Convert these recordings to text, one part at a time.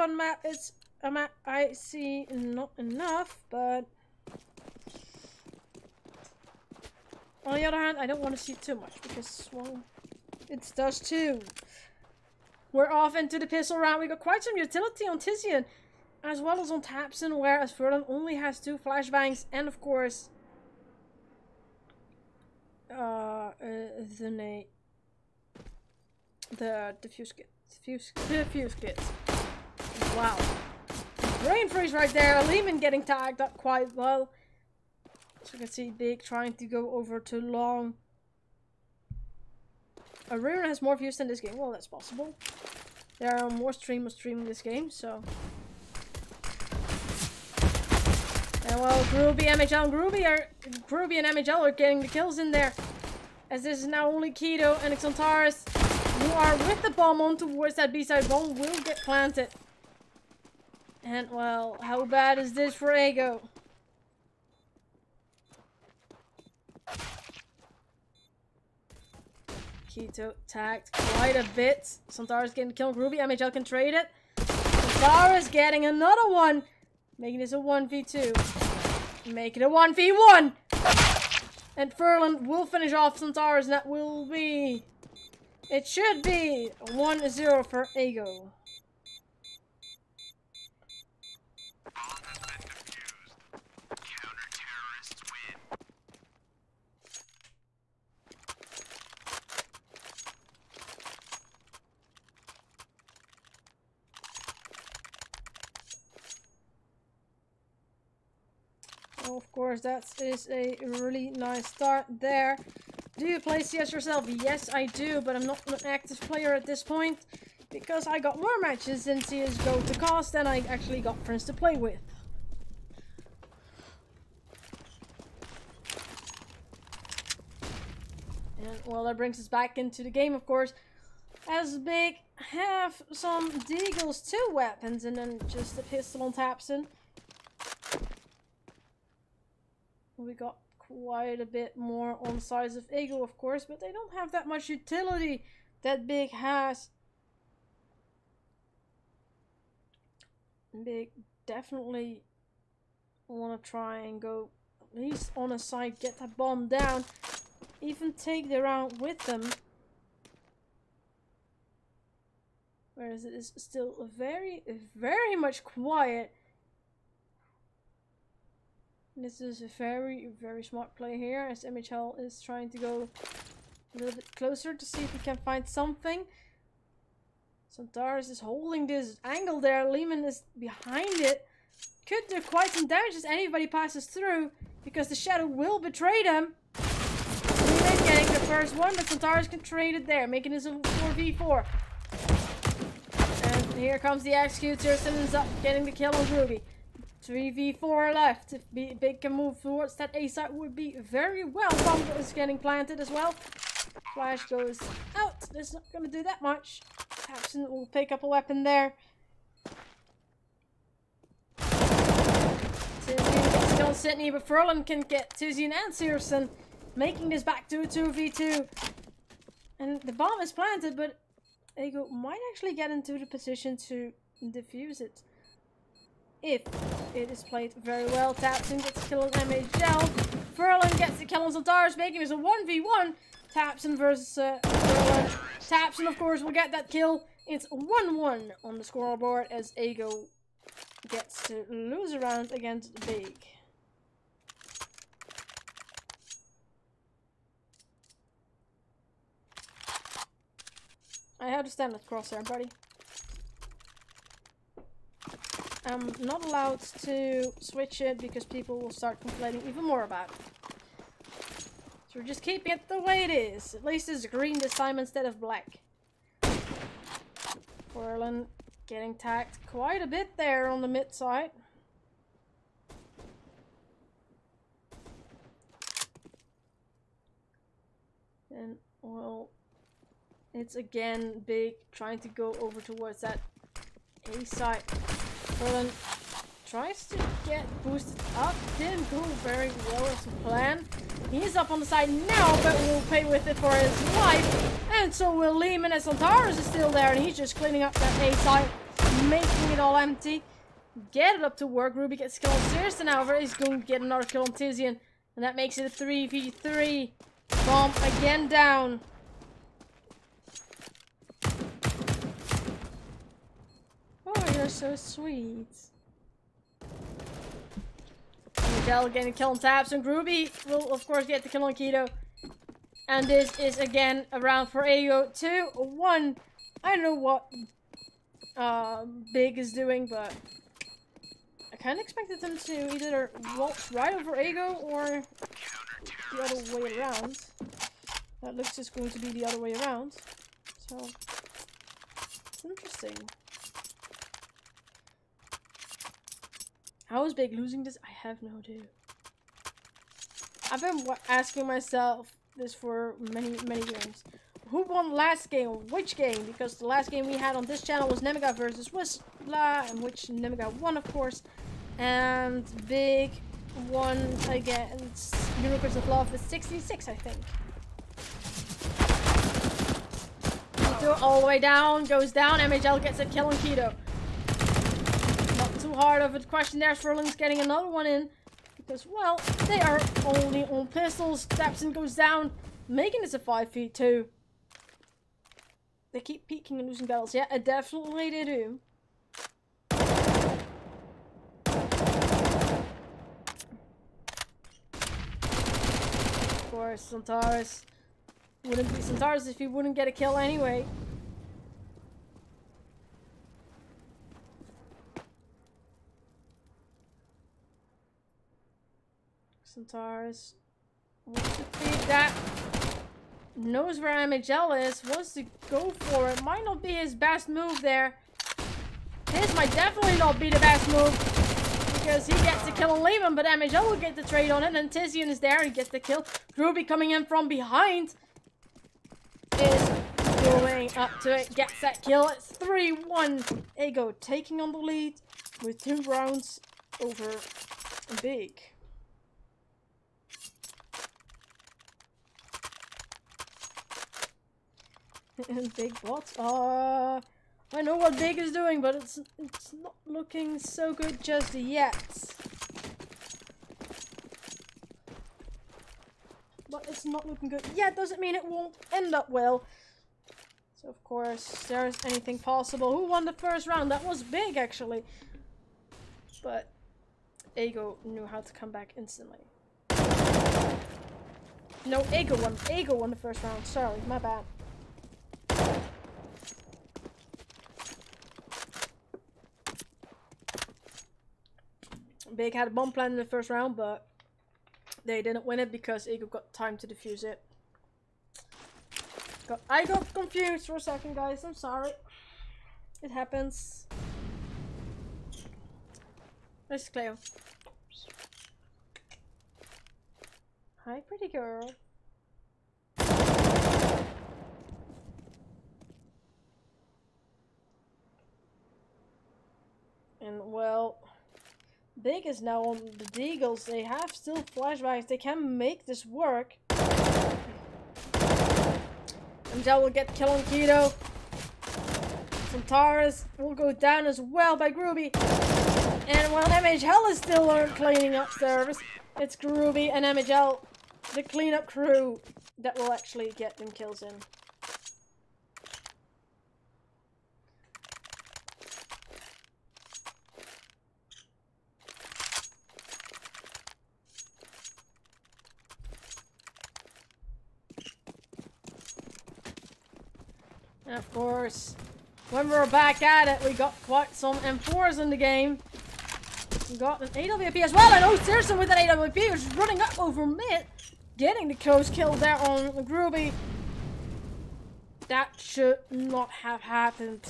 on the map. It's a map I see not enough, but on the other hand, I don't want to see too much because, well, it's DUST2. We're off into the pistol round. We got quite some utility on Tizian, as well as on Tapson, whereas Furlan only has 2 flashbangs and, of course, the fuse kit. The fuse kit. Wow. Brain freeze right there. Lehman getting tagged up quite well. So you can see Big trying to go over to long. Arena has more views than this game. Well, that's possible. There are more streamers streaming this game, so. And well, Groovy, MHL, Groovy and MHL are getting the kills in there. As this is now only Keto and Xantaris who are with the bomb on towards that B-side. Bomb will get planted. And well, how bad is this for Ego? Keto tagged quite a bit. Xantaris getting killed. Groovy, MHL can trade it. Xantaris getting another one. Making this a 1v2. Make it a 1v1. And Furlan will finish off Xantaris, and that will be... It should be 1-0 for Ego. Of course, that is a really nice start there. Do you play CS yourself? Yes, I do, but I'm not an active player at this point because I got more matches in CSGO to cost than I actually got friends to play with. And well, that brings us back into the game, of course. As Big have some Deagle's 2 weapons and then just a pistol on Tapson. We got quite a bit more on the sides of Ego, of course, but they don't have that much utility that Big has. Big definitely want to try and go at least on a side, get that bomb down, even take the round with them. Whereas it is still very, very much quiet. This is a very, very smart play here as MHL is trying to go a little bit closer to see if we can find something. Xantaris is holding this angle there. Lehman is behind it. Could do quite some damage as anybody passes through because the shadow will betray them. Lehman getting the first one, but Xantaris can trade it there, making this a 4v4. And here comes the Executor, ends up getting the kill on Ruby. 3v4 left. If Big can move towards that A side would be very well. Bomb is getting planted as well. Flash goes out. It's not going to do that much. Tapson will pick up a weapon there. Tizian gets killed Sydney, but Furlan can get Tizian and Searson, making this back to a 2v2. And the bomb is planted, but Ego might actually get into the position to defuse it. If it is played very well. Tapson gets a kill on MHL. Furlan gets the kill on Xantaris, making this a 1v1. Tapson versus Furlan. Tapson, of course, will get that kill. It's 1-1 on the scoreboard as Ego gets to lose a round against Big. I have to stand at crosshair, buddy. I'm not allowed to switch it because people will start complaining even more about it. So we're just keeping it the way it is. At least it's green this time instead of black. Furlan getting tagged quite a bit there on the mid side. And well, it's again Big trying to go over towards that A side. Furlan tries to get boosted up. Didn't go very well as planned. He's up on the side now, but will pay with it for his life. And so will Lehman, as Xantaris is still there, and he's just cleaning up that A side. making it all empty. Get it up to work. Ruby gets killed on Searson, however, he's going to get another kill on Tizian. And that makes it a 3v3. Bomb again down. Oh, you're so sweet. MDL getting a kill on Tabs, and Ruby will of course get the kill on Keto. And this is again a round for Ego 2-1. I don't know what Big is doing, but I kind of expected them to either waltz right over Ego or the other way around. That looks just going to be the other way around. So, it's interesting. How is Big losing this? I have no idea. I've been asking myself this for many games. Who won last game? Which game? Because the last game we had on this channel was Nemiga versus Whistler, in which Nemiga won, of course. And Big won against Unicorns of Love with 66, I think. Keto all the way down, goes down. MHL gets a kill on Keto. Not too hard of a question there. Furling's getting another one in. Because, well, they are only on pistols. Dapson goes down, making this a 5v2. They keep peeking and losing battles. Yeah, definitely they do. Of course, Santaris wouldn't be Santaris if he wouldn't get a kill anyway. Santaris wants to feed that. Knows where MHL is. Wants to go for it. Might not be his best move there. This might definitely not be the best move. Because he gets the kill and leave him. But MHL will get the trade on it. And Tizian is there. He gets the kill. Ruby coming in from behind. Is going up to it. Gets that kill. It's 3-1. Ego taking on the lead. With 2 rounds over Big. And Big bots. I know what Big is doing, but it's not looking so good just yet. But it's not looking good yet. Doesn't mean it won't end up well. So of course, there's anything possible. Who won the first round? That was Big actually. But Ego knew how to come back instantly. No, Ego won. Ego won the first round. Sorry, my bad. Big had a bomb plan in the first round, but they didn't win it because Ego got time to defuse it. I got confused for a second, guys. I'm sorry. It happens. Where's Cleo? Hi, pretty girl. And well, Big is now on the Deagles. They have still flashbacks. They can make this work. MJ will get the kill on Keto. Santaris will go down as well by Groovy. And while MHL is still cleaning up service, it's Groovy and MHL, the cleanup crew, that will actually get them kills in. And of course, when we're back at it, we got quite some M4s in the game. We got an AWP as well, and Searson with an AWP who's running up over mid, getting the close kill there on Groovy. That should not have happened.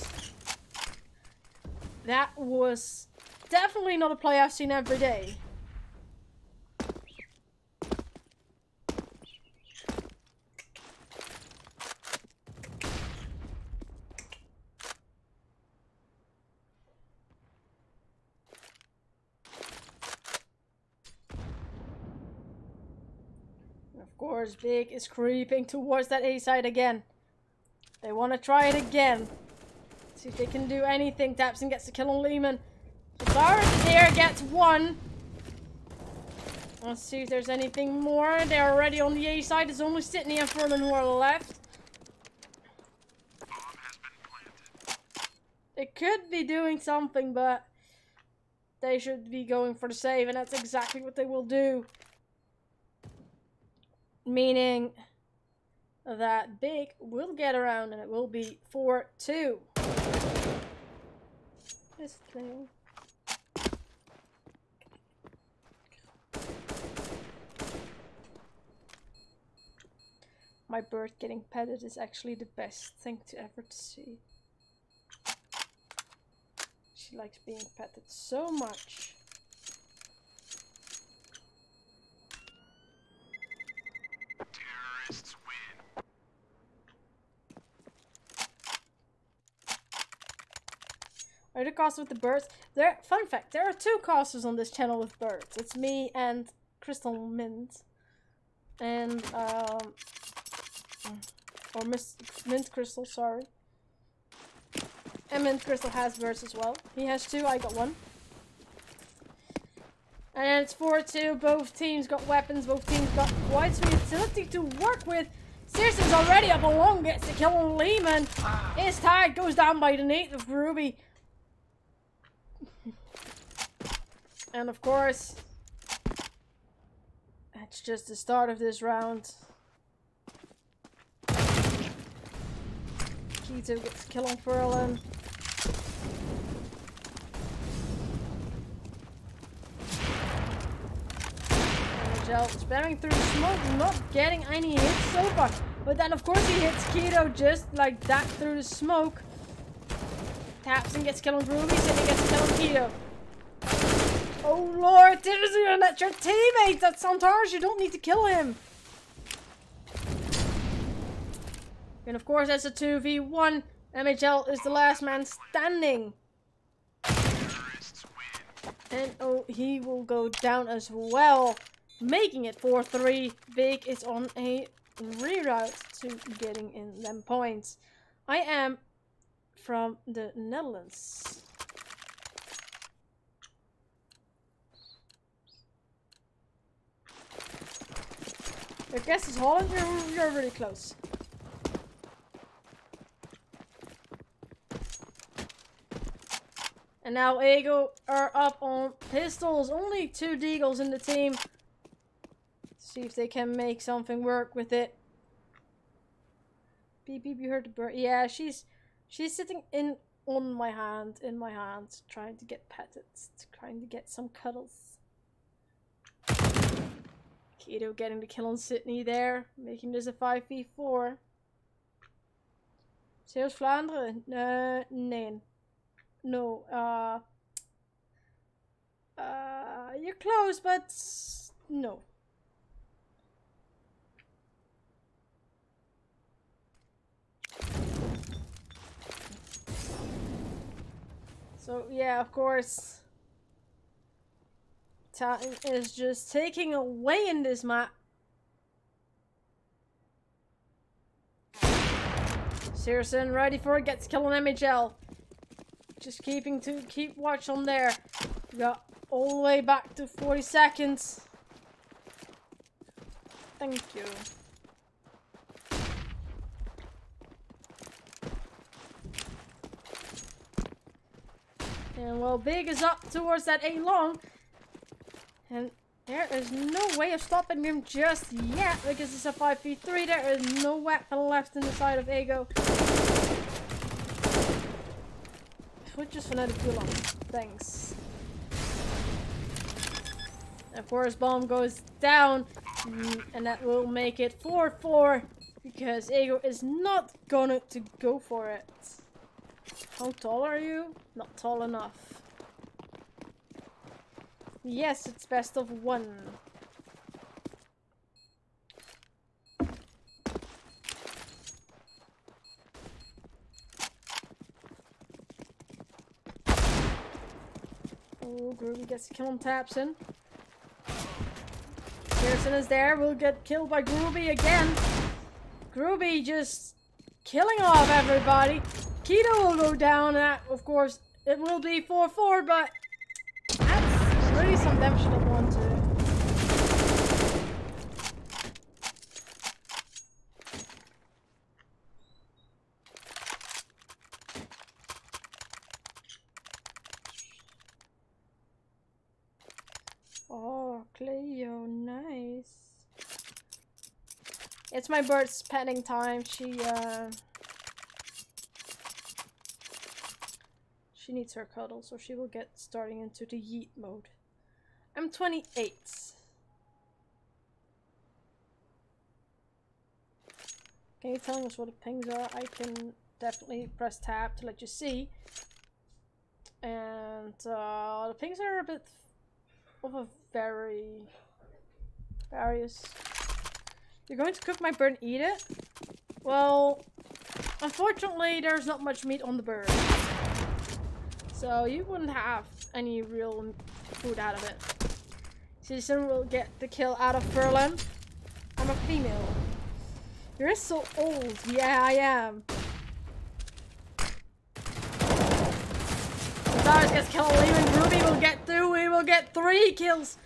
That was definitely not a play I've seen every day. Of course, Big is creeping towards that A side again. They want to try it again. See if they can do anything. Tapson gets the kill on Lehman. Zara there gets one. Let's see if there's anything more. They're already on the A side. There's only Sydney and Furlan who are left. They could be doing something, but they should be going for the save, and that's exactly what they will do. Meaning that Big will get around, and it will be 4-2. This thing. My bird getting petted is actually the best thing to ever see. She likes being petted so much. Terrorists win. Are the casters with the birds? Fun fact, there are 2 casters on this channel with birds. It's me and Crystal Mint. And or Miss Mint Crystal, sorry. And Mint Crystal has birds as well. He has 2, I got 1. And it's 4-2. Both teams got weapons. Both teams got quite some utility to work with. Searson's already up along. Gets the kill on Lehman. His tag goes down by the native Ruby. And of course, that's just the start of this round. Keto gets a kill on Furlan. Spamming through the smoke, not getting any hits so far. But then of course he hits Keto just like that through the smoke. Taps and gets kill on Ruby, Sydney gets a kill on Keto. Oh lord, that's your teammate! That's Santarge, you don't need to kill him! And of course that's a 2v1. MHL is the last man standing. And oh, he will go down as well. Making it 4-3. Big is on a reroute to getting in them points. I am from the Netherlands. Your guess is Holland, you're really close. And now Ego are up on pistols. Only 2 Deagles in the team. See if they can make something work with it. Beep beep, you heard the bird. Yeah, she's sitting in my hand, trying to get petted, trying to get some cuddles. Keto getting the kill on Sydney there, making this a 5v4. Zeeuws-Vlaanderen? Nee. No, you're close, but no. So yeah, of course, time is just taking away in this map. Searson ready for it, gets kill on MHL. Just keep watch on there. We got all the way back to 40 seconds. Thank you. And well, Big is up towards that A long. And there is no way of stopping him just yet because it's a 5v3. There is no weapon left in the side of Ego. Just fanatic too long. Thanks. Of course, bomb goes down, and that will make it 4-4 because Ego is not gonna to go for it. How tall are you? Not tall enough. Yes, it's best of 1. Oh, Groovy gets a kill on Tapson. Pearson is there, will get killed by Groovy again. Groovy just killing off everybody. Keto will go down, and of course it will be 4-4, but that's really some damage to that one too. Oh, Cleo, nice. It's my bird's petting time. She needs her cuddle, so she will get starting into the yeet mode. I'm 28. Can you tell us what the pings are? I can definitely press tab to let you see. And the pings are a bit of a various. You're going to cook my bird and eat it? Well, unfortunately, there's not much meat on the bird. So you wouldn't have any real food out of it. Citizen will get the kill out of Furlan. I'm a female. You're so old. Yeah, I am. Darius gets killed, even Ruby will get through. We will get 3 kills.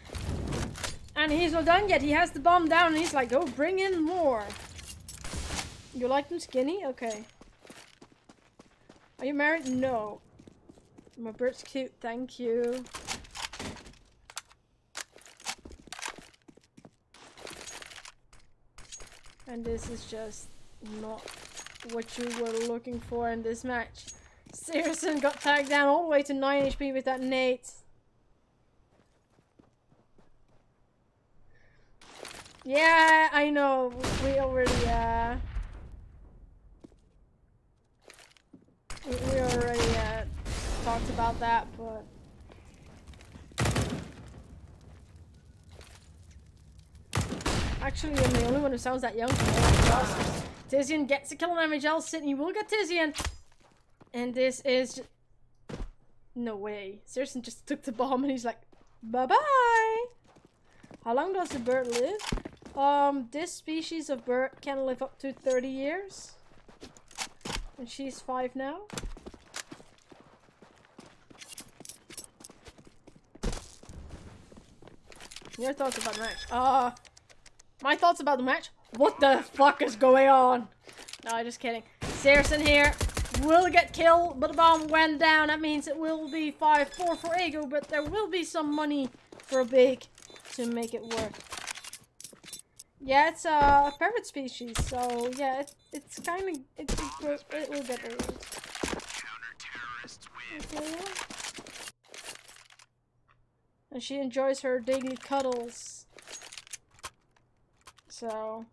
And he's not done yet. He has the bomb down and he's like, oh, bring in more. You like them skinny? Okay. Are you married? No. My bird's cute, thank you. And this is just not what you were looking for in this match. Searson got tagged down all the way to 9 HP with that nade. Yeah, I know. We already, we already talked about that, but actually I'm the only one who sounds that young. Tizian gets a kill on MHL. Sydney will get Tizian, and this is no way. Searson just took the bomb and he's like, bye bye. How long does the bird live? This species of bird can live up to 30 years. And she's 5 now. Your thoughts about the match? My thoughts about the match? What the fuck is going on? No, just kidding. Searson here will get killed, but the bomb went down. That means it will be 5-4 for Ego, but there will be some money for a big to make it work. Yeah, it's a parrot species, so yeah, it's kind of it will get old. Okay. And she enjoys her daily cuddles. So,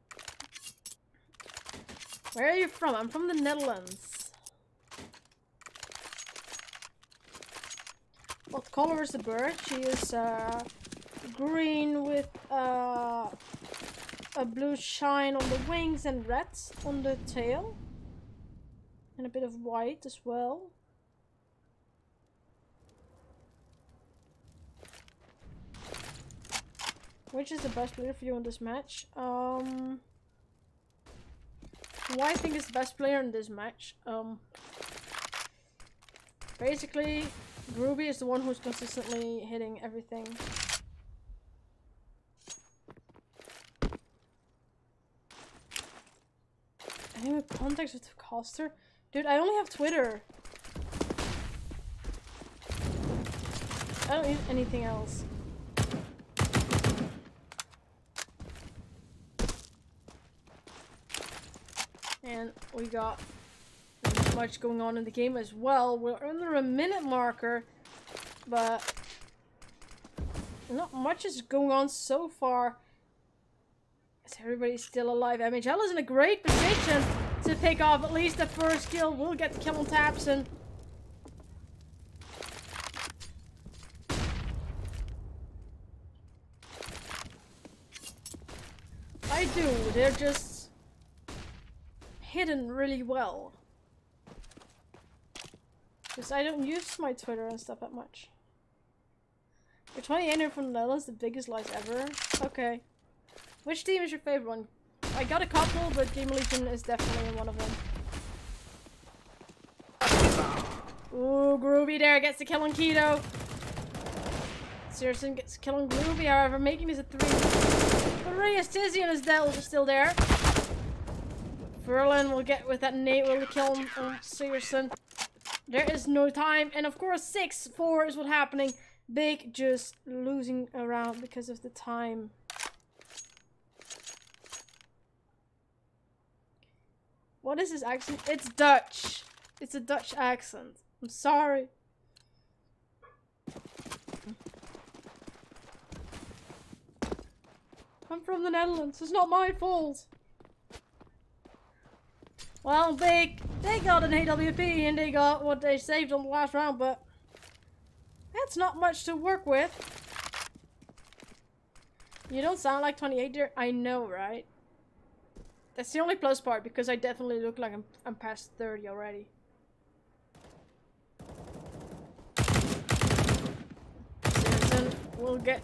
where are you from? I'm from the Netherlands. What color is the bird? She is green with a blue shine on the wings and red on the tail. And a bit of white as well. Which is the best player for you in this match? Who I think is the best player in this match? Basically, Ruby is the one who's consistently hitting everything. Any with contacts with the caster? Dude, I only have Twitter. I don't use anything else. And we got not much going on in the game as well. We're under a minute marker, but not much is going on so far. As everybody's still alive. MHL is in a great position to pick off at least the first kill. We'll get the kill on Tapson. I do. They're just hidden really well. Because I don't use my Twitter and stuff that much. You're 28 and from the Netherlands, the biggest lies ever. Okay. Which team is your favorite one? I got a couple, but Game Legion is definitely one of them. Ooh, Groovy there gets the kill on Keto. Searson gets a kill on Groovy, however, making this a 3. As Tizzy and his Devils are still there. Furlan will get with that nade, will kill on Searson. There is no time, and of course 6-4 is what's happening. Big just losing around because of the time. What is this accent? It's Dutch. It's a Dutch accent. I'm sorry. I'm from the Netherlands. It's not my fault. Well, they got an AWP and they got what they saved on the last round, but that's not much to work with. You don't sound like 28 there. I know, right? That's the only plus part, because I definitely look like I'm past 30 already. Searson will get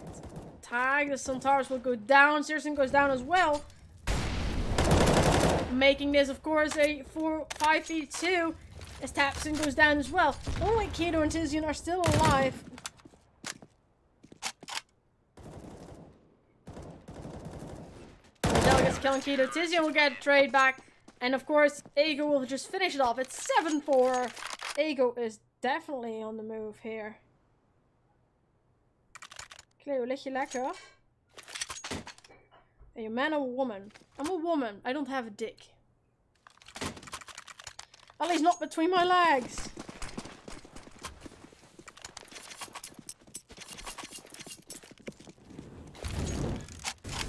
tagged. The Centaurs will go down. Searson goes down as well. Making this, of course, a 5v2 as Tapson goes down as well. Only Keto and Tizian are still alive. Gets killing Keto. Tizian will get a trade back. And of course, Ego will just finish it off. It's 7-4. Ego is definitely on the move here. Cleo, lig je lekker? Are you a man or a woman? I'm a woman. I don't have a dick. At least not between my legs.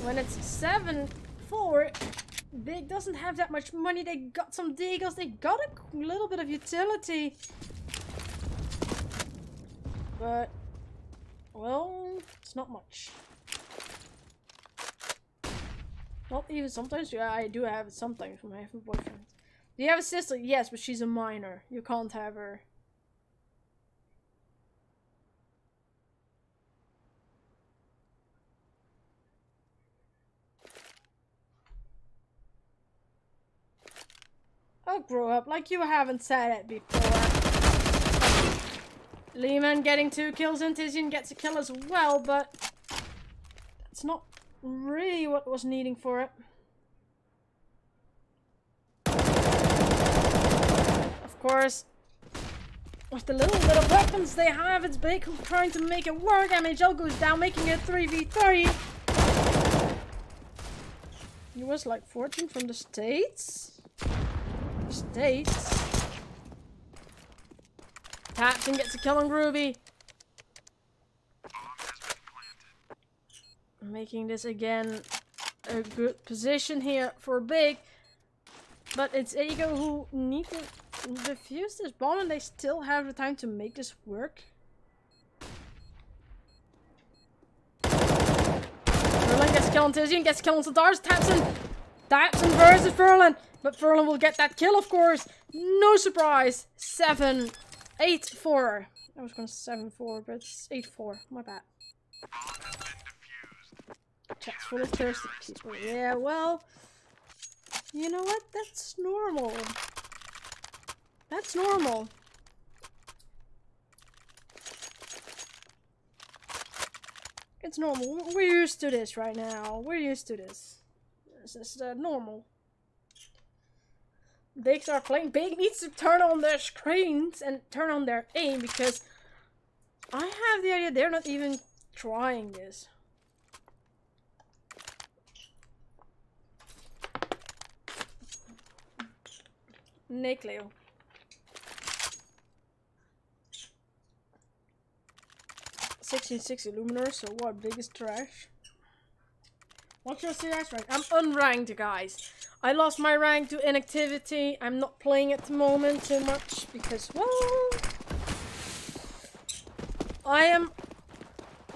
When it's 7-4, Big doesn't have that much money. They got some deagles. They got a little bit of utility. But, well, it's not much. Not even sometimes. Yeah, I do have it sometimes when I have a boyfriend. Do you have a sister? Yes, but she's a minor. You can't have her. I'll grow up like you haven't said it before. Lehman getting 2 kills and Tizian gets a kill as well, but that's not really what was needing for it. Of course, with the little bit of weapons they have, it's Big trying to make it work. MHL goes down, making it 3v3. He was like 14 from the States. Tapson gets a kill on Groovy. Making this again a good position here for Big. But it's Ego who need to defuse this bomb, and they still have the time to make this work. Furlan gets a kill on Tizian, gets a kill on Centaurs. Tapson versus Furlan. But Furlan will get that kill, of course. No surprise. 8-4. I was going to 7-4, but it's 8-4. My bad. Chat's full of thirsty people. Yeah, well, you know what? That's normal. That's normal. It's normal. We're used to this right now. We're used to this. This is normal. Bigs are playing. Big needs to turn on their screens and turn on their aim, because I have the idea they're not even trying this. Nick Leo. $1660 Luminor, so what? Biggest trash. What's your CS rank? I'm unranked, guys. I lost my rank to inactivity. I'm not playing at the moment too much because, well, I am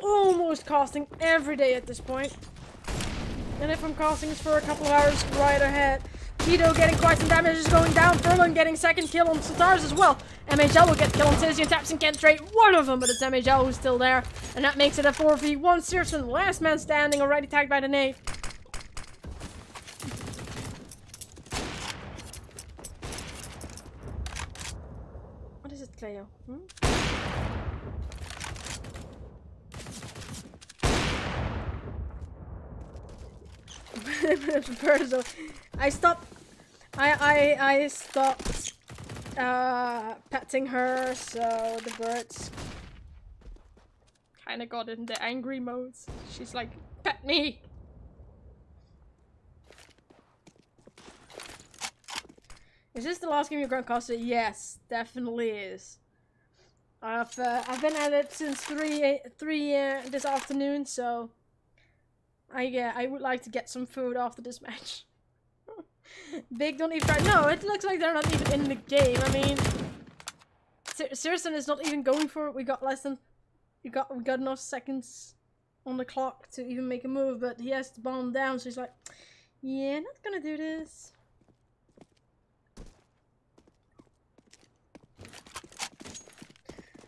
almost casting every day at this point. And if I'm casting, it's for a couple of hours right ahead. Keto getting quite some damage, is going down. Furlan getting second kill on Centaurs as well. MHL will get kill on Tizian. Tapson can't trade one of them, but it's MHL who's still there. And that makes it a 4v1. Searson, last man standing, already tagged by the nade. fail. I stopped. I stopped petting her, so the birds kind of got in the angry mode. She's like, "Pet me." Is this the last game you're going to cast it? Yes, definitely is. I've been at it since 3 this afternoon, so I would like to get some food after this match. Big don't even try. No, it looks like they're not even in the game. I mean, Searson is not even going for it. We got enough seconds on the clock to even make a move, but he has to bomb down. So he's like, yeah, not gonna do this.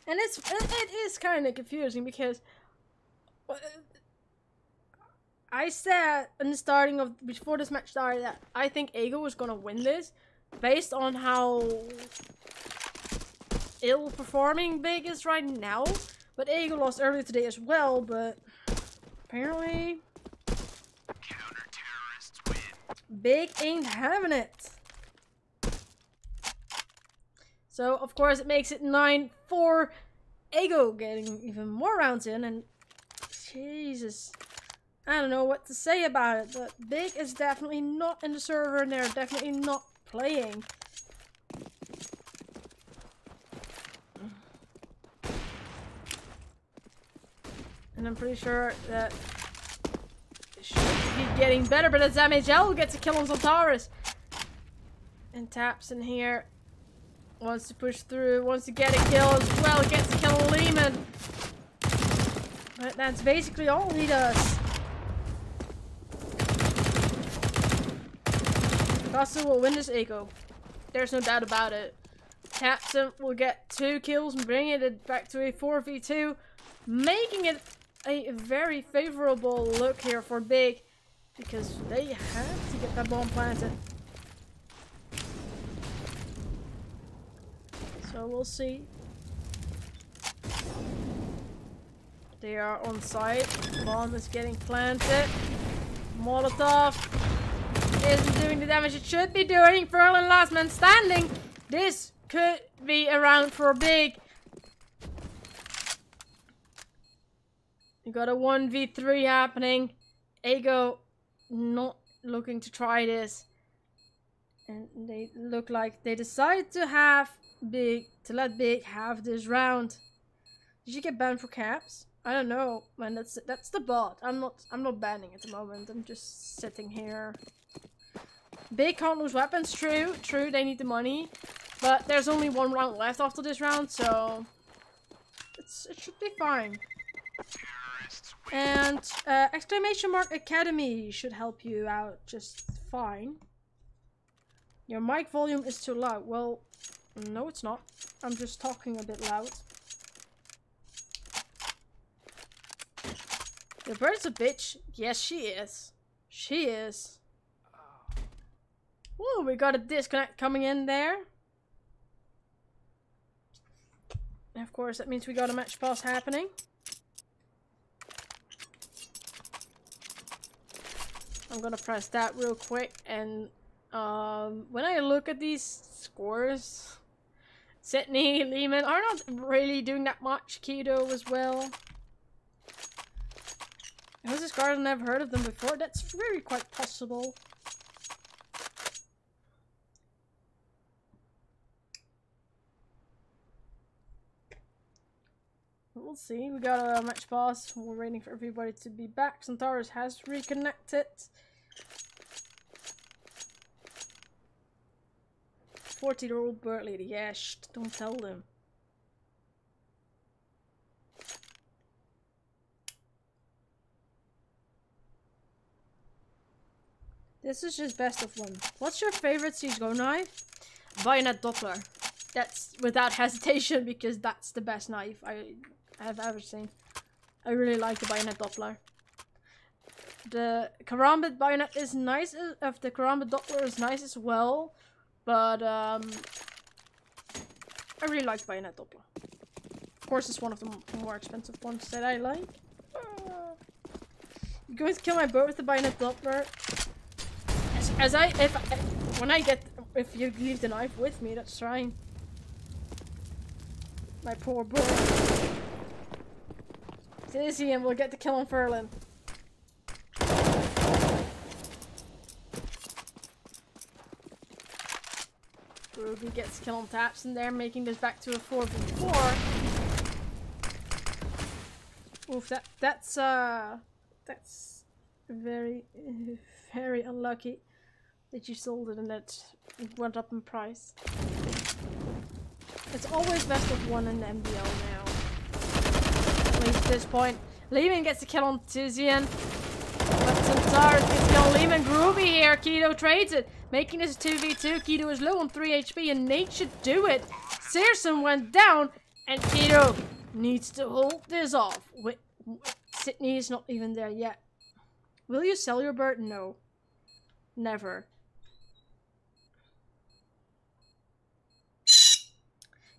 And it is kind of confusing because I said in the starting of before this match started that I think Ego was gonna win this based on how ill performing Big is right now. But Ego lost earlier today as well, but apparently Big ain't having it. So of course it makes it 9-4. Ego getting even more rounds in, and Jesus, I don't know what to say about it, but Big is definitely not in the server and they're definitely not playing. And I'm pretty sure that it should be getting better, but it's MHL who gets a kill on Zoltaris. And Taps in here. Wants to push through, wants to get a kill as well, gets a kill on Lehman. But that's basically all he does. Kasu will win this Eco. There's no doubt about it. Tapson will get 2 kills and bringing it back to a 4v2. Making it a very favorable look here for Big. Because they have to get that bomb planted. So we'll see. They are on site. Bomb is getting planted. Molotov isn't doing the damage it should be doing. Furlan last man standing. This could be a round for Big. You got a 1v3 happening. Ego not looking to try this. And they look like they decide to have let Big have this round. Did you get banned for caps? I don't know, man. That's the bot. I'm not banning at the moment. I'm just sitting here. Big can't lose weapons. True. They need the money, but there's only 1 round left after this round, so it should be fine. And exclamation mark Academy should help you out just fine. Your mic volume is too loud. Well, no, it's not. I'm just talking a bit loud. The bird's a bitch. Yes, she is. She is. Ooh, we got a disconnect coming in there. And of course, that means we got a match pass happening. I'm gonna press that real quick, and when I look at these scores, Sydney, Lehman are not really doing that much. Keto as well. Who's this card? I've never heard of them before. That's very quite possible. We'll see. We got a match pass. We're waiting for everybody to be back. Centaurus has reconnected. 40-year-old bird lady. Yeah, shh, don't tell them. This is just best of 1. What's your favorite CSGO knife? Bayonet Doppler. That's without hesitation, because that's the best knife I have ever seen. I really like the Bayonet Doppler. The Karambit Bayonet is nice. The Karambit Doppler is nice as well, but I really like Bayonet Doppler. Of course, it's one of the more expensive ones that I like. You're going to kill my bird with the Bayonet Doppler. If you leave the knife with me, that's fine. My poor bird. It's easy and we'll get the kill on Furlan. Ruby gets kill on Taps and they're making this back to a 4v4. Oof, that's very, very unlucky that you sold it and that it went up in price. It's always best of one in the MDL now. At least at this point. Lehman gets the kill on Tizian. But Santar gets the kill on Lehman. Groovy here. Keto trades it. Making this a 2v2. Keto is low on 3 HP and Nate should do it. Searson went down and Keto needs to hold this off. Wait, Sydney is not even there yet. Will you sell your bird? No. Never.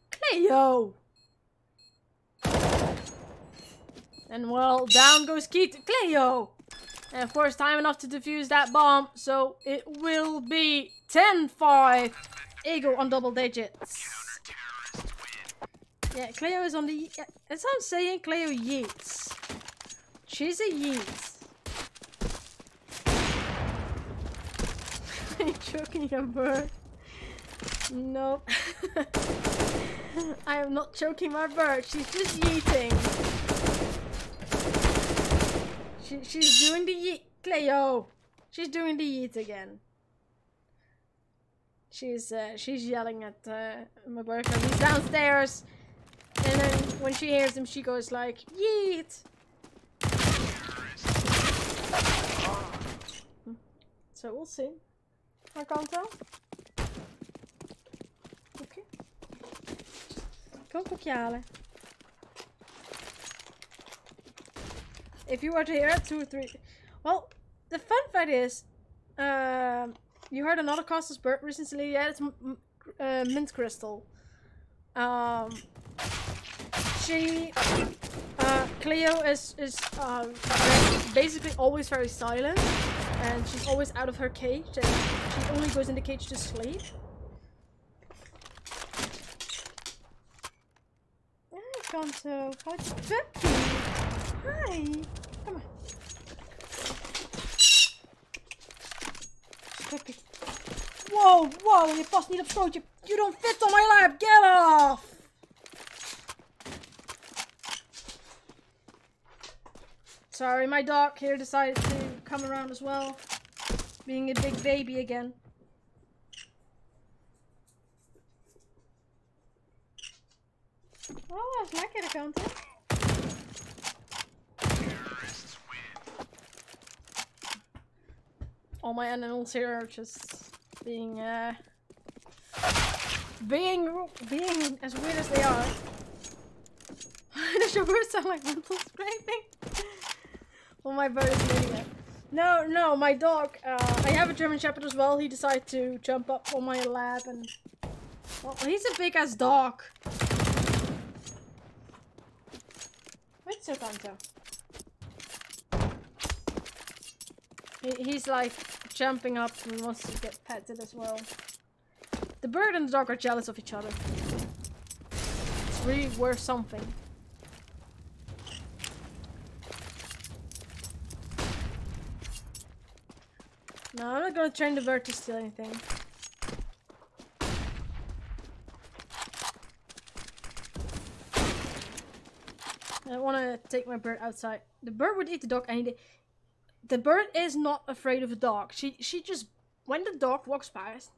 Cleo! And well, down goes Cleo! And of course, time enough to defuse that bomb, so it will be 10-5. Ego on double digits. Yeah, Cleo is on the... As I'm saying, Cleo yeets. She's a yeet. Are you choking your bird? No. I am not choking my bird. She's just yeeting. She's doing the yeet. Cleo! She's doing the yeet again. She's yelling at my bird because he's downstairs. And then when she hears him, she goes like, yeet! So we'll see. I can't tell. Okay. Kom kokjalen. If you were to hear it, 2 or 3. Well, the fun fact is, you heard another Costas bird recently. Yeah, it's Mint Crystal. Cleo is basically always very silent, and she's always out of her cage, and she only goes in the cage to sleep. Hi, Kanto. How's Becky? Hi. Come on. Becky. Whoa, whoa, je past niet op schoot. You don't fit on my lap. Get off. Sorry, my dog here decided to come around as well. Being a big baby again. Oh, dat is lekker de kant, hè? All my animals here are just being as weird as they are. Does your bird sound like mental scraping? Well, my bird is doing it. No, my dog. I have a German Shepherd as well. He decided to jump up on my lap and... Well, he's a big ass dog. Wait, so Kanto. He's like jumping up and wants to get petted as well. The bird and the dog are jealous of each other. It's really worth something. No, I'm not gonna train the bird to steal anything. I want to take my bird outside. The bird would eat the dog any day. The bird is not afraid of a dog. She just, when the dog walks past,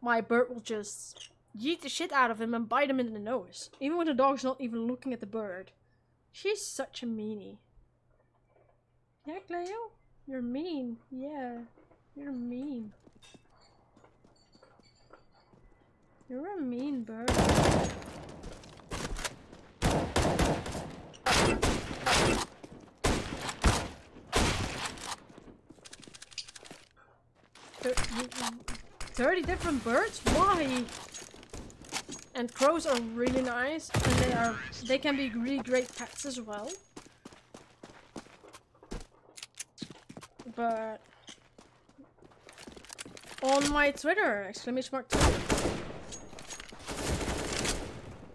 my bird will just yeet the shit out of him and bite him in the nose. Even when the dog's not even looking at the bird. She's such a meanie. Yeah, Cleo? You're mean. Yeah. You're mean. You're a mean bird. Thirty different birds? Why? And crows are really nice, and they can be really great pets as well. But on my Twitter, exclamation mark Twitter.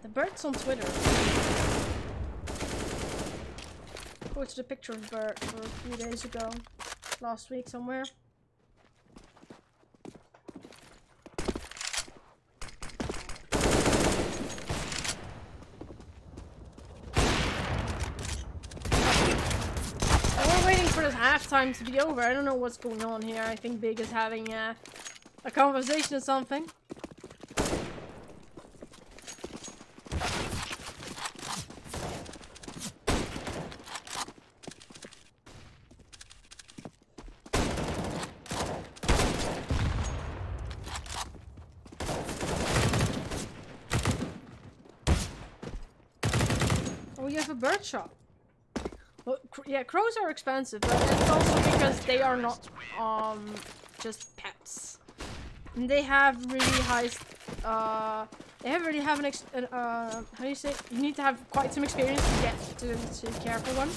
The bird's on Twitter. Posted a picture of the bird for a few days ago. Last week somewhere. We're waiting for this halftime to be over. I don't know what's going on here. I think Big is having a conversation or something. Oh, you have a bird shop. Well, yeah, crows are expensive, but it's also because they are not just pets. And they have really high how do you say it? You need to have quite some experience to get to care for one.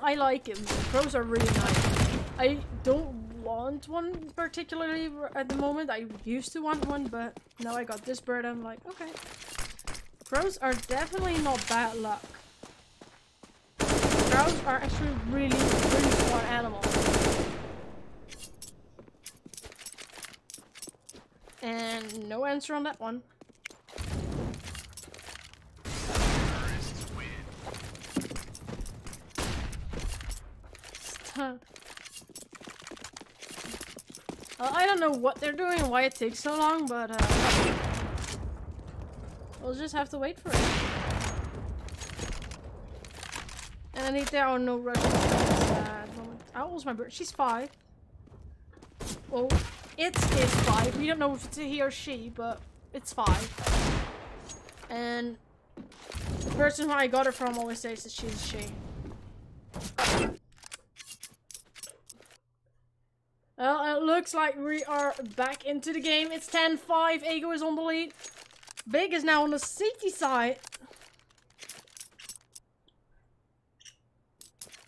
I like it. Crows are really nice. I don't want one particularly at the moment. I used to want one, but now I got this bird. I'm like, okay. Crows are definitely not bad luck. Crows are actually really smart animals. And no answer on that one. I don't know what they're doing and why it takes so long, but we'll just have to wait for it. And I think there are no Russians at the moment. How old is my bird? She's 5. Well, it is 5. We don't know if it's a he or she, but it's 5. And the person who I got her from always says that she's a she. Well, it looks like we are back into the game. It's 10-5. Ego is on the lead. Big is now on the city side.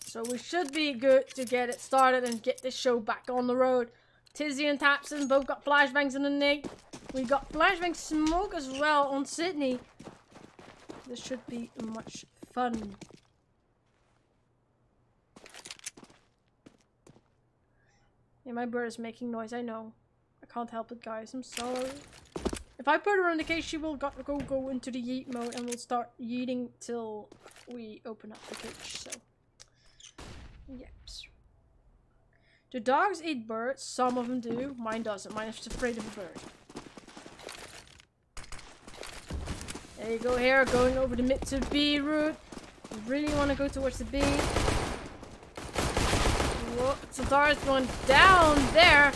So we should be good to get it started and get this show back on the road. Tizzy and Tapson both got flashbangs in the nick. We got flashbang smoke as well on Sydney. This should be much fun. Yeah, my bird is making noise, I know. I can't help it, guys. I'm sorry. If I put her in the cage, she will go into the yeet mode and we'll start yeeting till we open up the cage, so. Yep. Do dogs eat birds? Some of them do. Mine doesn't. Mine is just afraid of a bird. There you go here, going over the mid to B route. You really want to go towards the B. Whoa, Santar's going down there.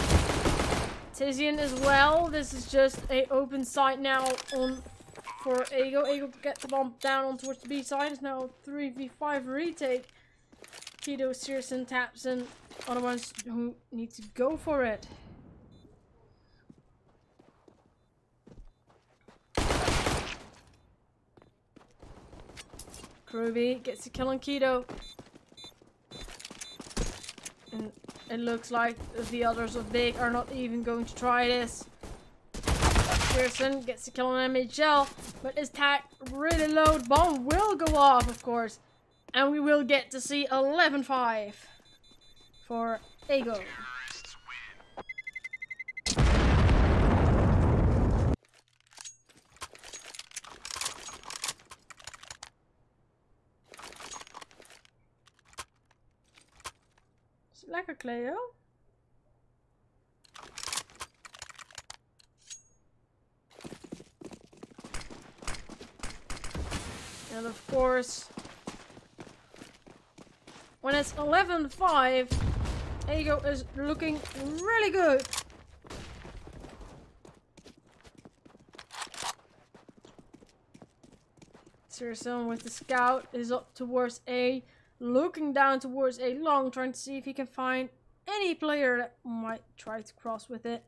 Tizian as well. This is just a open side now on for Ego. Ego get the bomb down on towards the B side. It's now 3v5 retake. Keto, Searson, Tapson are the ones who need to go for it. Groovy gets a kill on Keto. And it looks like the others of Big are not even going to try this. Pearson gets a kill on MHL, but his tag really low. Bomb will go off, of course. And we will get to see 11-5 for Ego. Lekker, Cleo. And of course, when it's 11-5, Ego is looking really good. Searson with the scout is up towards A. Looking down towards A long, trying to see if he can find any player that might try to cross with it.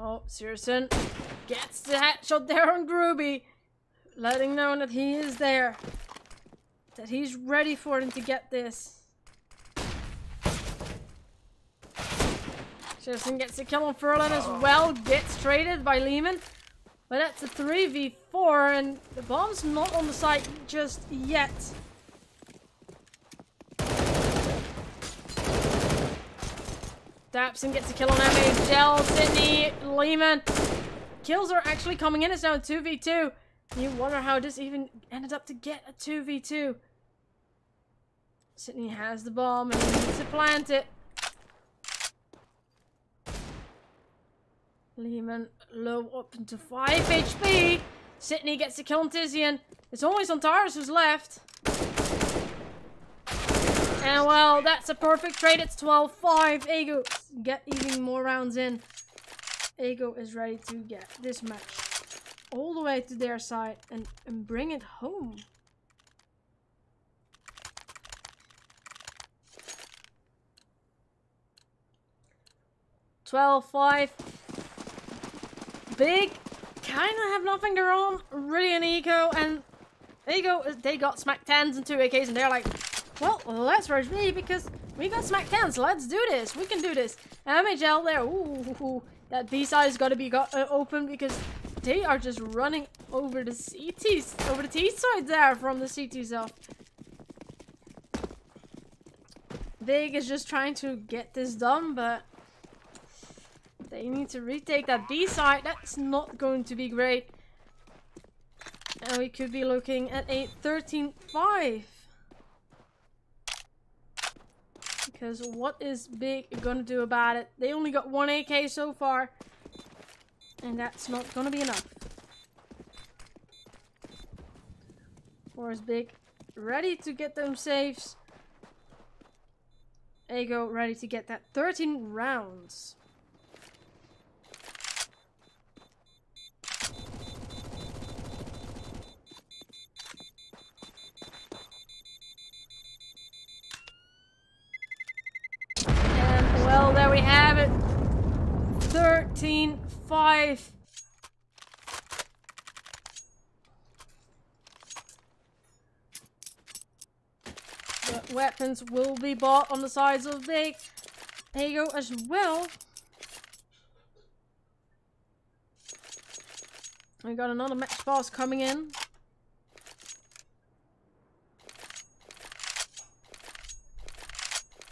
Oh, Searson gets the headshot there on Groovy, letting known that he is there, that he's ready for him to get this. Searson gets a kill on Furlan as well, gets traded by Lehman, but that's a 3v4 and the bomb's not on the site just yet. Dapson gets a kill on MHL, Sydney, Lehman. Kills are actually coming in, it's now a 2v2. You wonder how this even ended up to get a 2v2. Sydney has the bomb and he needs to plant it. Lehman low up into 5 HP. Sydney gets a kill on Tizian. It's only Sontaris who's left. And well, that's a perfect trade. It's 12-5. Ego get even more rounds in. Ego is ready to get this match all the way to their side and bring it home. $12-5. Big kind of have nothing their own really in Eco, and Ego, they got smack 10s and 2 AKs and they're like, well, let's rush B because we got smack 10s, so let's do this. We can do this. MHL there, ooh, that B side has got to be open because they are just running over the CTs, over the T side there from the CTs off. Big is just trying to get this done, but they need to retake that B side. That's not going to be great. And we could be looking at a 13-5. Because what is Big gonna do about it? They only got 1 AK so far. And that's not gonna be enough. Or is Big ready to get them saves? Ego ready to get that 13 rounds. Well, there we have it. 13-5. The weapons will be bought on the sides of Big. Ego as well. We got another match pass coming in.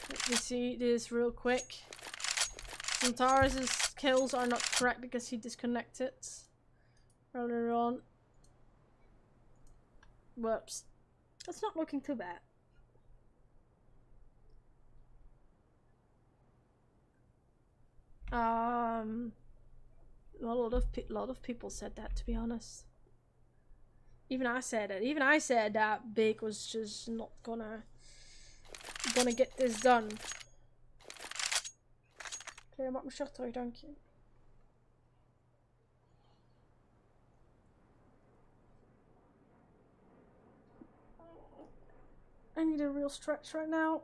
Let me see this real quick. Sontaris' kills are not correct because he disconnected earlier on. Whoops. That's not looking too bad. A lot of people said that, to be honest. Even I said it. Even I said that Big was just not gonna get this done. Oké, maak mijn shirt terug, dank je. I need a real stretch right now.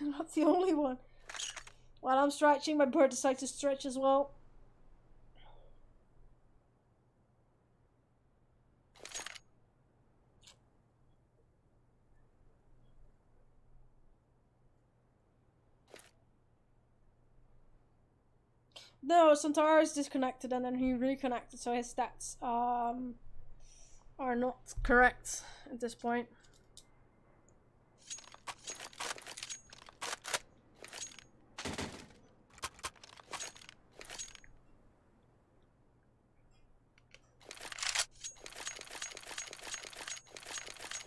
I'm not the only one. While I'm stretching, my bird decides to stretch as well. No, Sontaris is disconnected and then he reconnected, so his stats are not correct at this point.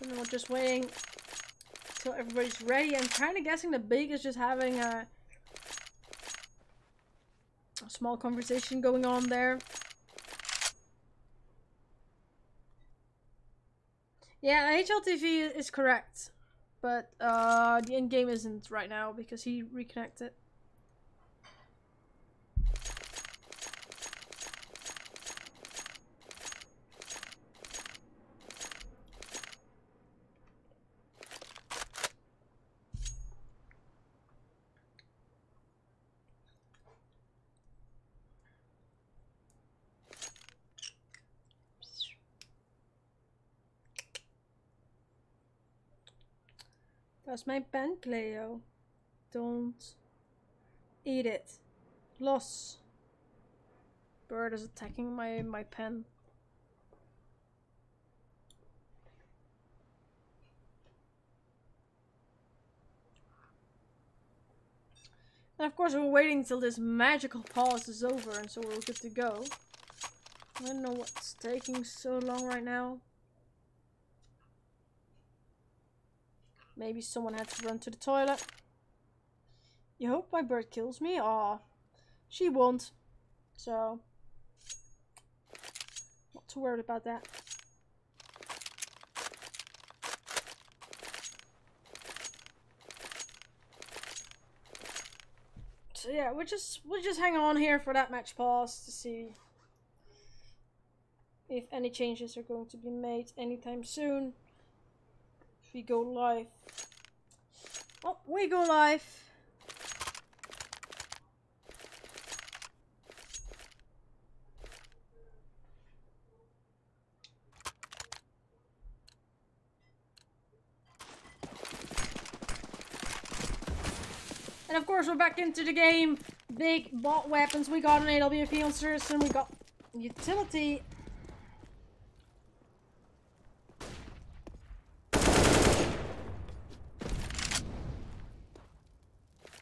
And we're just waiting till everybody's ready. I'm kind of guessing the Big is just having a small conversation going on there. Yeah, HLTV is correct, but the end game isn't right now because he reconnected. That's my pen, Cleo. Don't eat it. Loss. Bird is attacking my pen. And of course we're waiting till this magical pause is over and so we're good to go. I don't know what's taking so long right now. Maybe someone had to run to the toilet. You hope my bird kills me? Aw. She won't. So, not too worried about that. So yeah, we'll just hang on here for that match pause to see if any changes are going to be made anytime soon. If we go live. Oh, we go live. And of course we're back into the game. Big bot weapons. We got an AWP on Surson. We got utility.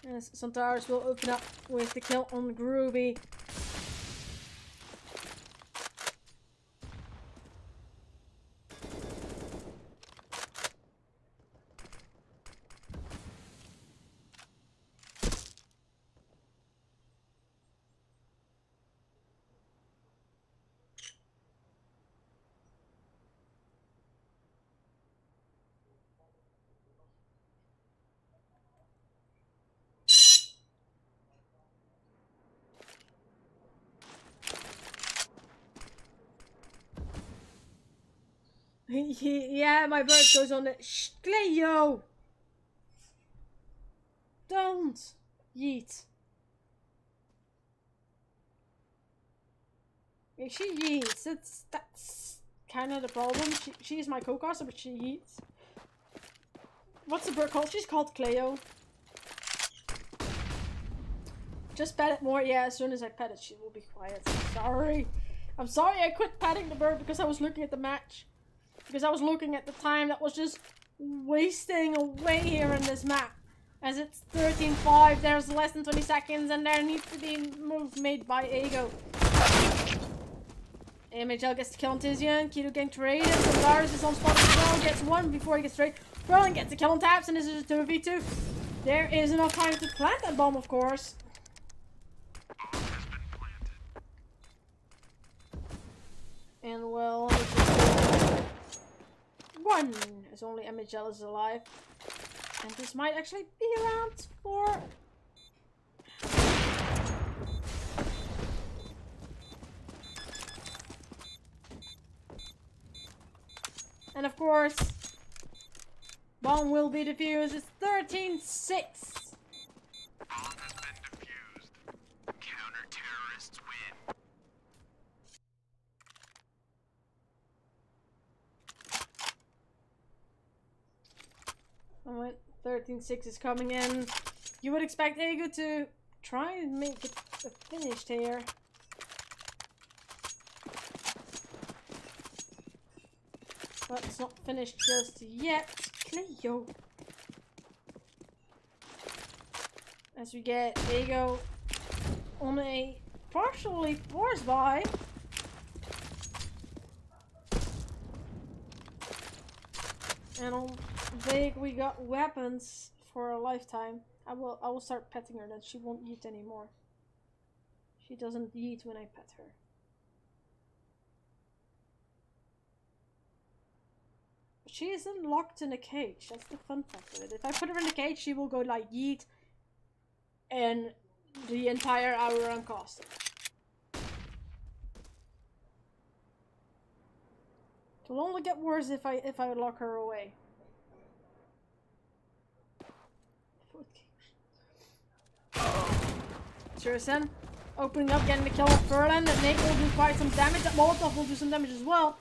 And some towers will open up with the kill on Groovy. Yeah, my bird goes on the shh, Cleo! Don't yeet. Yeah, she yeets. That's kind of the problem. She is my co-caster, but she yeets. What's the bird called? She's called Cleo. Just pet it more. Yeah, as soon as I pet it, she will be quiet. Sorry. I'm sorry I quit petting the bird because I was looking at the match. Because I was looking at the time that was just wasting away here in this map. As it's 13-5, there's less than 20 seconds and there needs to be a move made by Ego. MHL gets the kill on Tizian, Kido getting traded, so Lars is on spot as well, gets one before he gets traded. Berlin gets the kill on Taps and this is a 2v2. There is enough time to plant that bomb, of course. And well, one, as only MHL is alive. And this might actually be around for... And of course, bomb will be defused. It's 13-6. Bomb has been defused. Counter-terrorists win. Oh, 13-6 is coming in. You would expect Ego to try and make it finished here. But it's not finished just yet. Cleo. As we get Ego on a partially force buy. And on Big we got weapons for a lifetime. I will start petting her, then she won't yeet anymore. She doesn't yeet when I pet her. She isn't locked in a cage. That's the fun fact of it. If I put her in a cage, she will go like yeet and the entire hour I'm casting. It will only get worse if I lock her away. Surson opening up, getting the kill on Furlan. That Nate will do quite some damage. That Molotov will do some damage as well.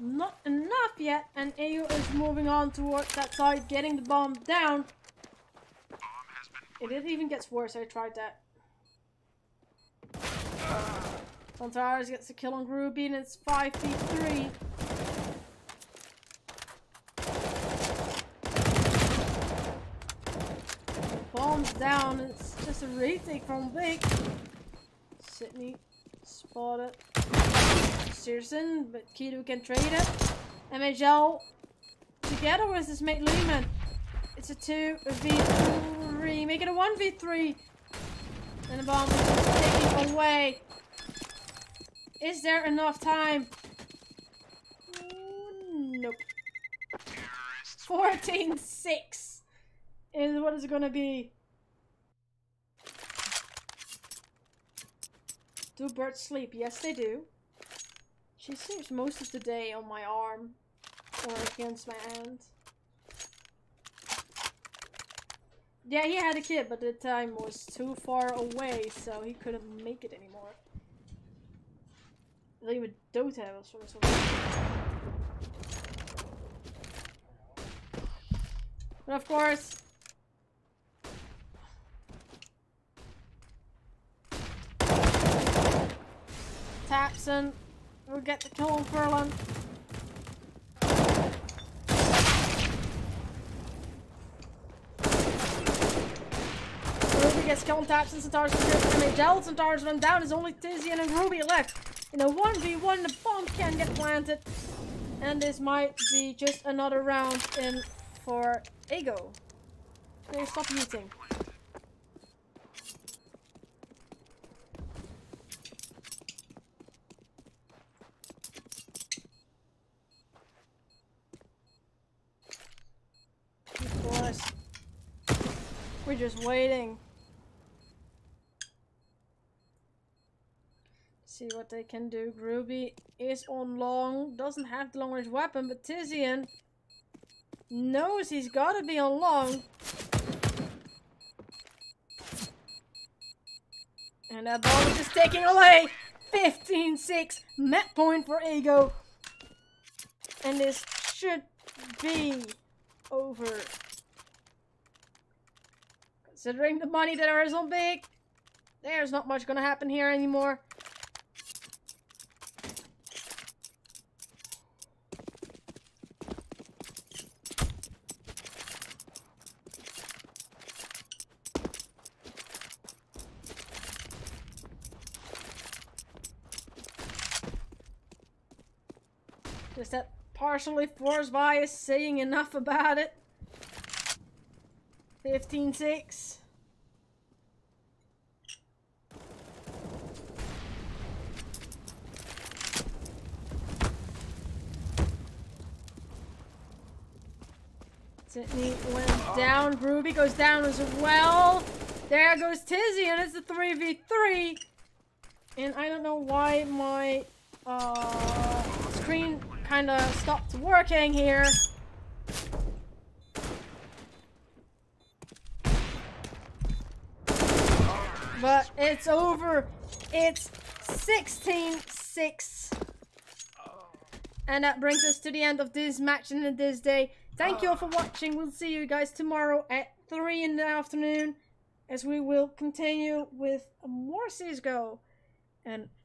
Not enough yet, and AO is moving on towards that side, getting the bomb down. It even gets worse. I tried that. Fontares gets a kill on Ruby, and it's 5v3. Bombs down, it's just a retake from Big. Sydney spotted Searson, but Kido can trade it. MHL together with his mate Lehman. It's a 2v3, make it a 1v3. And the bomb is just taking away. Is there enough time? Nope. 14-6 is what is it gonna be. Do birds sleep? Yes, they do. She sleeps most of the day on my arm or against my hand. Yeah, he had a kid, but the time was too far away, so he couldn't make it anymore. Even Dota was from somewhere. But of course, Tapson will get the kill on Furlan. Ruby gets killed on Tapson, Centaurs will get MHL, Centaurs run down, there's only Tizian and Ruby left. In a 1v1, the bomb can get planted. And this might be just another round in for Ego. They stop eating. Of course. We're just waiting. See what they can do. Ruby is on long, doesn't have the long range weapon, but Tizian knows he's gotta be on long. And that ball is just taking away. 15-6 map point for Ego. And this should be over. Considering the money that there is on Big, there's not much gonna happen here anymore. Just that partially forced bias saying enough about it. 15-6. Sydney went down. Ruby goes down as well. There goes Tizzy, and it's a 3v3. And I don't know why my screen kind of stopped working here. But it's over. It's 16-6. And that brings us to the end of this match and this day. Thank you all for watching. We'll see you guys tomorrow at 3 in the afternoon as we will continue with more CSGO. And